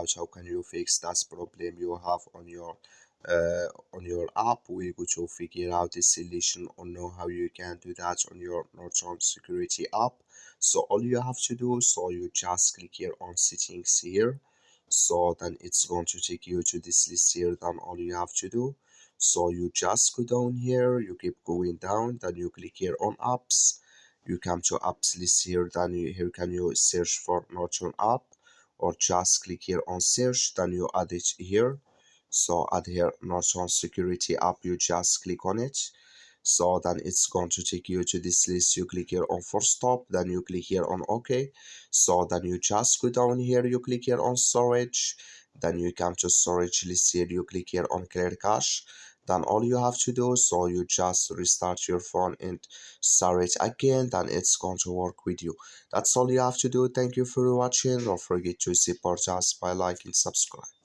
out how can you fix that problem you have uh, on your app. We're going to figure out the solution or know how you can do that on your Norton security app. So all you have to do, so you just click here on settings here. So then it's going to take you to this list here. Then all you have to do, so you just go down here, you keep going down, then you click here on apps. You come to apps list here, then here can you search for Norton app, or just click here on search, then you add it here. So add here Norton security app, you just click on it. So then it's going to take you to this list. You click here on for stop, then you click here on OK. So then you just go down here, you click here on storage, then you come to storage list here, you click here on clear cache. Then all you have to do, so you just restart your phone and start it again, then it's going to work with you. That's all you have to do. Thank you for watching. Don't forget to support us by liking and subscribe.